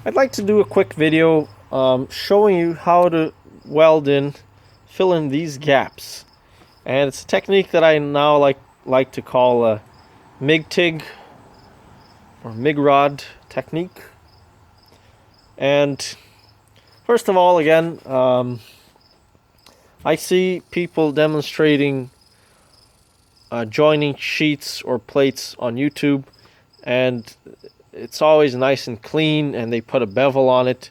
I'd like to do a quick video showing you how to fill in these gaps. And it's a technique that I now like to call a MIG or MIG rod technique. And first of all, again, I see people demonstrating joining sheets or plates on YouTube, and it's always nice and clean, and they put a bevel on it,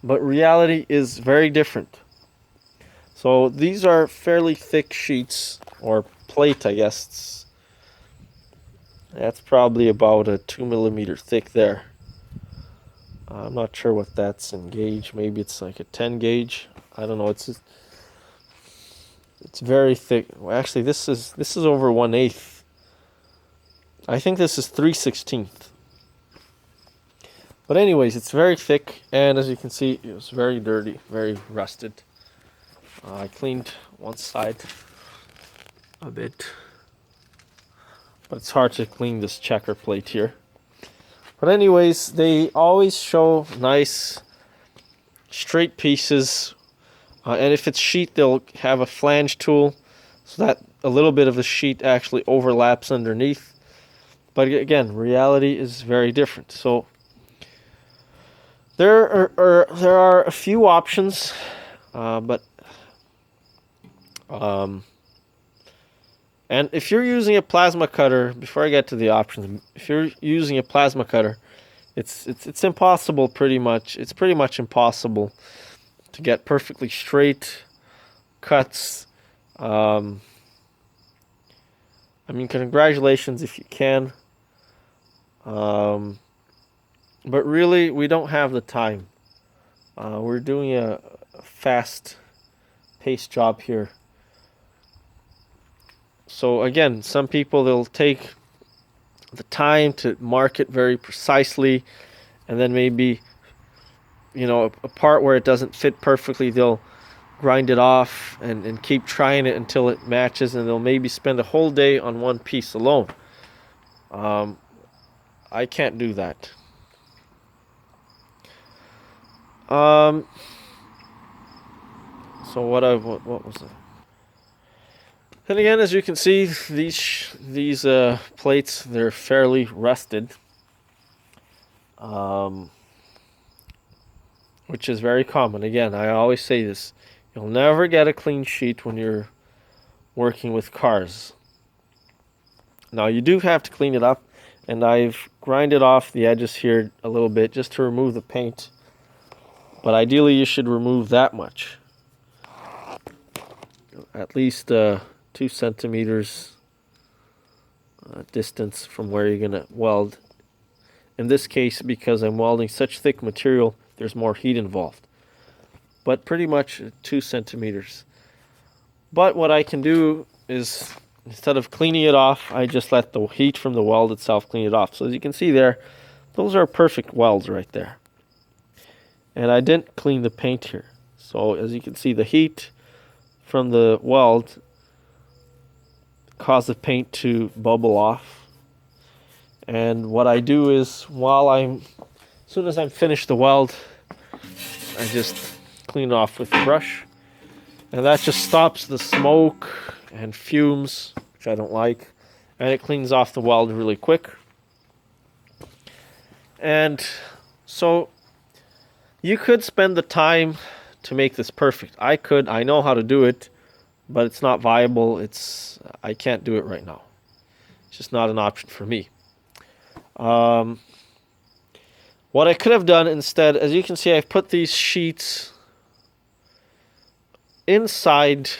but reality is very different. So these are fairly thick sheets, or plate, I guess. That's probably about a 2 millimeter thick there. I'm not sure what that's in gauge. Maybe it's like a 10 gauge. I don't know. It's very thick. Well, actually, this is over 1/8. I think this is 3/16. But anyways, it's very thick, and as you can see, it was very dirty, very rusted. I cleaned one side a bit, but it's hard to clean this checker plate here. But anyways, they always show nice straight pieces, and if it's sheet, they'll have a flange tool so that a little bit of the sheet actually overlaps underneath. But again, reality is very different. So there are a few options, and if you're using a plasma cutter, before I get to the options, if you're using a plasma cutter, it's impossible. It's pretty much impossible to get perfectly straight cuts. I mean, congratulations if you can. But really, we don't have the time. We're doing a fast-paced job here. So again, some people, they'll take the time to mark it very precisely, and then maybe, a part where it doesn't fit perfectly, they'll grind it off and keep trying it until it matches, and they'll maybe spend a whole day on one piece alone. I can't do that. So what was it? And again, as you can see, these plates, they're fairly rusted, which is very common. Again, I always say this: you'll never get a clean sheet when you're working with cars. Now, you do have to clean it up, and I've grinded off the edges here a little bit just to remove the paint. But ideally, you should remove that much, at least 2 centimeters distance from where you're gonna weld. In this case, because I'm welding such thick material, there's more heat involved. But pretty much 2 centimeters. But what I can do is, instead of cleaning it off, I just let the heat from the weld itself clean it off. So as you can see there, those are perfect welds right there. And I didn't clean the paint here. So as you can see, the heat from the weld caused the paint to bubble off. And what I do is, as soon as I'm finished the weld, I just clean it off with the brush. And that just stops the smoke and fumes, which I don't like. And it cleans off the weld really quick. And so you could spend the time to make this perfect. I know how to do it, but it's not viable. I can't do it right now. It's just not an option for me. What I could have done instead, as you can see, I've put these sheets inside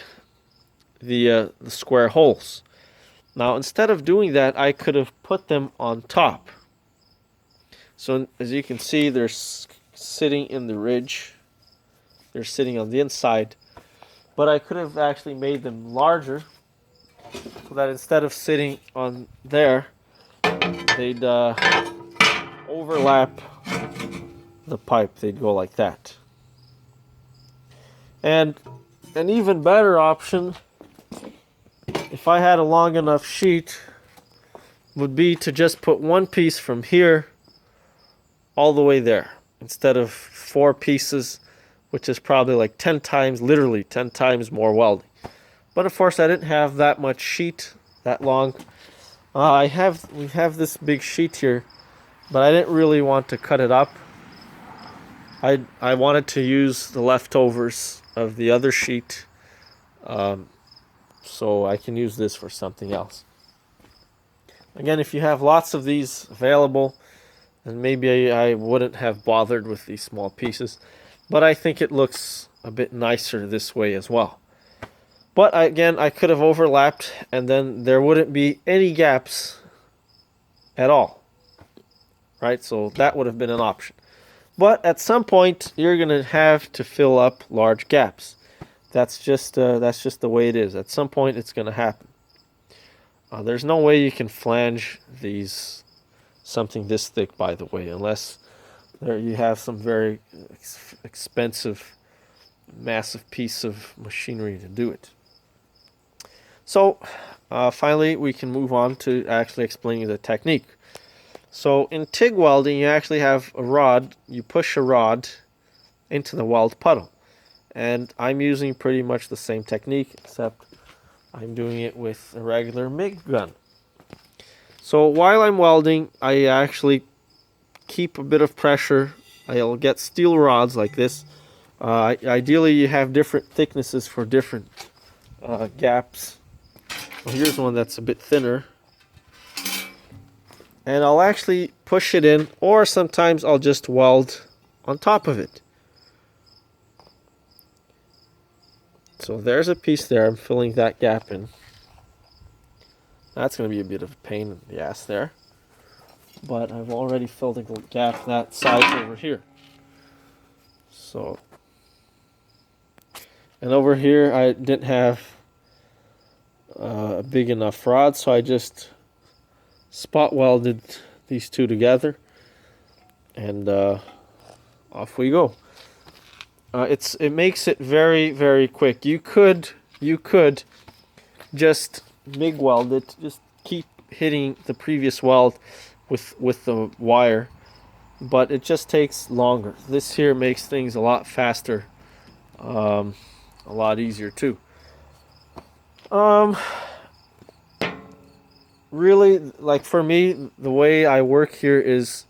the square holes. Now, instead of doing that, I could have put them on top. So as you can see, they're sitting in the ridge. They're sitting on the inside. But I could have actually made them larger, so that instead of sitting on there, they'd overlap the pipe. They'd go like that. And an even better option, if I had a long enough sheet, would be to just put one piece from here all the way there. instead of 4 pieces, which is probably like 10 times, literally 10 times more welding. But of course I didn't have that much sheet, that long. We have this big sheet here, but I didn't really want to cut it up. I wanted to use the leftovers of the other sheet, so I can use this for something else. Again, if you have lots of these available, then maybe I wouldn't have bothered with these small pieces. But I think it looks a bit nicer this way as well. But again, I could have overlapped, and then there wouldn't be any gaps at all. Right? So that would have been an option. But at some point, you're going to have to fill up large gaps. That's just the way it is. At some point, it's going to happen. There's no way you can flange these something this thick, by the way, unless you have some very expensive, massive piece of machinery to do it. So, finally, we can move on to actually explaining the technique. So, in TIG welding, you actually have a rod. You push a rod into the weld puddle. And I'm using pretty much the same technique, except I'm doing it with a regular MIG gun. So while I'm welding, I actually keep a bit of pressure. I'll get steel rods like this. Ideally, you have different thicknesses for different gaps. Well, here's one that's a bit thinner. And I'll actually push it in, or sometimes I'll just weld on top of it. So there's a piece there. I'm filling that gap in. That's going to be a bit of a pain in the ass there. But I've already filled a gap that side over here. So, and over here I didn't have a big enough rod, so I just spot welded these two together, and off we go. It makes it very, very quick. You could just MIG weld it, just keep hitting the previous weld with the wire, but it just takes longer. This here makes things a lot faster, a lot easier too. Really, like for me, the way I work here is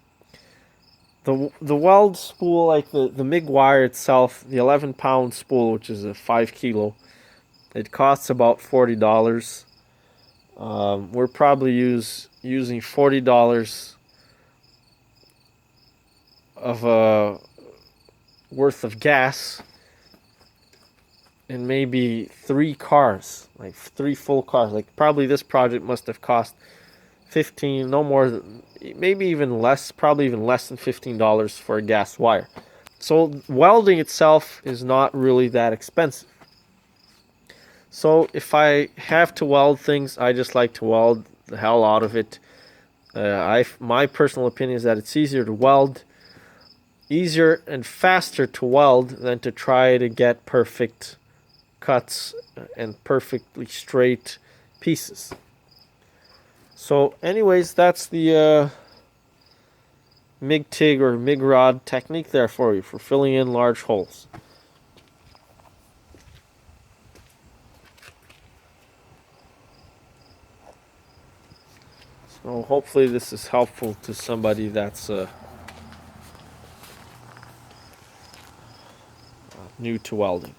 the weld spool, like the MIG wire itself, the 11-pound spool, which is a 5 kilo. It costs about $40. We're probably using $40 of worth of gas, and maybe 3 cars, like 3 full cars. Like probably this project must have cost 15, no more than, maybe even less, probably even less than $15 for a gas wire. So welding itself is not really that expensive. So if I have to weld things, I just like to weld the hell out of it. My personal opinion is that it's easier and faster to weld than to try to get perfect cuts and perfectly straight pieces. So anyways, that's the MIG TIG or MIG rod technique there for you, for filling in large holes. So hopefully this is helpful to somebody that's new to welding.